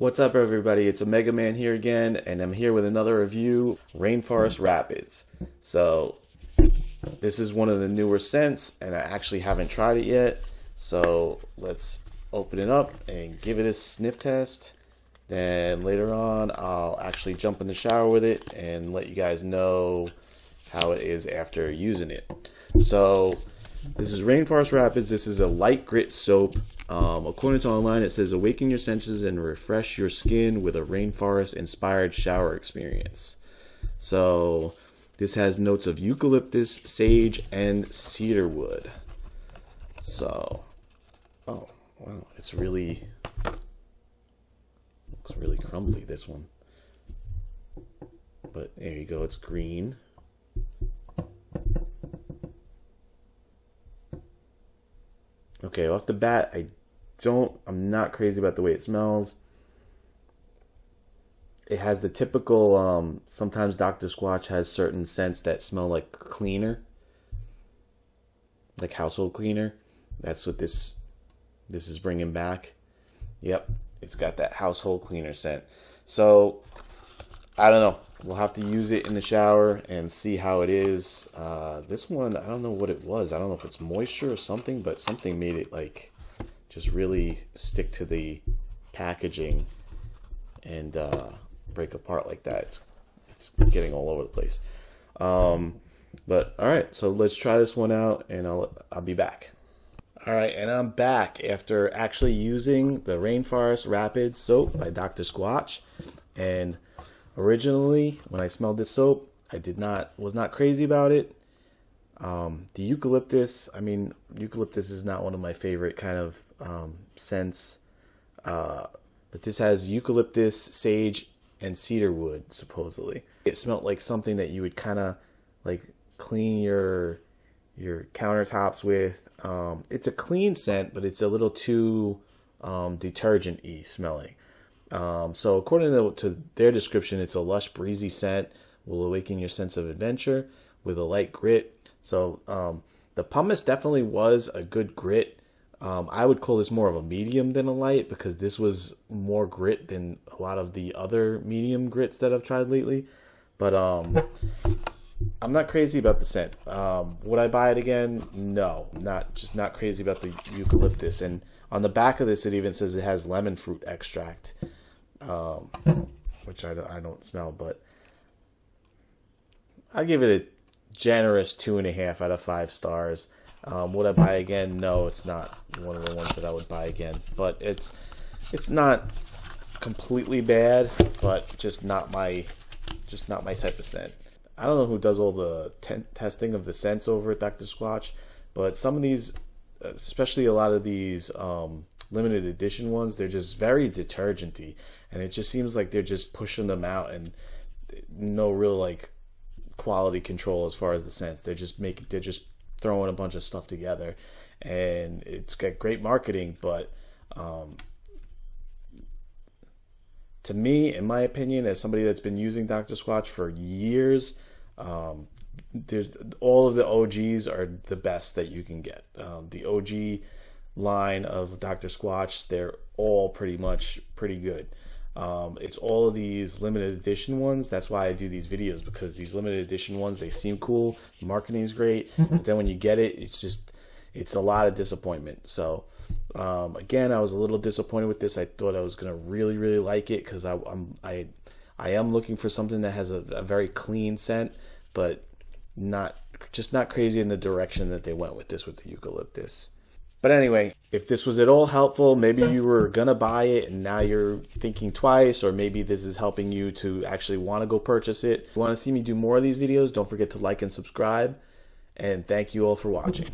What's up, everybody? It's Omega Man here again, and I'm here with another review, Rainforest Rapids. So this is one of the newer scents, and I actually haven't tried it yet. So let's open it up and give it a sniff test. Then later on, I'll actually jump in the shower with it and let you guys know how it is after using it. So this is Rainforest Rapids. This is a light grit soap. According to online, it says awaken your senses and refresh your skin with a rainforest inspired shower experience. So this has notes of eucalyptus, sage, and cedarwood. So, oh wow, it's really looks really crumbly, this one. But there you go, it's green. Okay, off the bat, I'm not crazy about the way it smells. It has the typical, sometimes Dr. Squatch has certain scents that smell like cleaner, like household cleaner. That's what this is bringing back. Yep, it's got that household cleaner scent. So, I don't know. We'll have to use it in the shower and see how it is. This one, I don't know what it was. I don't know if it's moisture or something, but something made it like just really stick to the packaging and break apart like that. It's getting all over the place. But all right, so let's try this one out, and I'll be back. All right, and I'm back after actually using the Rainforest Rapids soap by Dr. Squatch. And originally, when I smelled this soap, I was not crazy about it. The eucalyptus, eucalyptus is not one of my favorite kind of scents, but this has eucalyptus, sage, and cedarwood, supposedly. It smelled like something that you would kind of like clean your countertops with. It's a clean scent, but it's a little too detergent-y smelling. So according to their description, it's a lush, breezy scent, will awaken your sense of adventure with a light grit. So the pumice definitely was a good grit. I would call this more of a medium than a light, because this was more grit than a lot of the other medium grits that I've tried lately. But I'm not crazy about the scent. Would I buy it again? No, just not crazy about the eucalyptus. And on the back of this, it even says it has lemon fruit extract, which I don't smell, but I give it a generous 2.5 out of 5 stars. Would I buy again? No, it's not one of the ones that I would buy again. But it's not completely bad, but just not my type of scent. I don't know who does all the testing of the scents over at Dr. Squatch, but some of these, especially a lot of these limited edition ones, they're just very detergent-y, and it just seems like they're just pushing them out and no real like quality control as far as the scents. They're just throwing a bunch of stuff together, and it's got great marketing, but to me, in my opinion, as somebody that's been using Dr. Squatch for years, there's all of the OGs are the best that you can get. The OG line of Dr. Squatch, they're all pretty good. It's all of these limited edition ones. That's why I do these videos, because these limited edition ones, they seem cool, the marketing is great, but then when you get it, it's a lot of disappointment. So again, I was a little disappointed with this. I thought I was gonna really like it, because I am looking for something that has a very clean scent, but not crazy in the direction that they went with this with the eucalyptus. But anyway, if this was at all helpful, maybe you were gonna buy it and now you're thinking twice, or maybe this is helping you to actually want to go purchase it. If you want to see me do more of these videos, don't forget to like and subscribe, and thank you all for watching.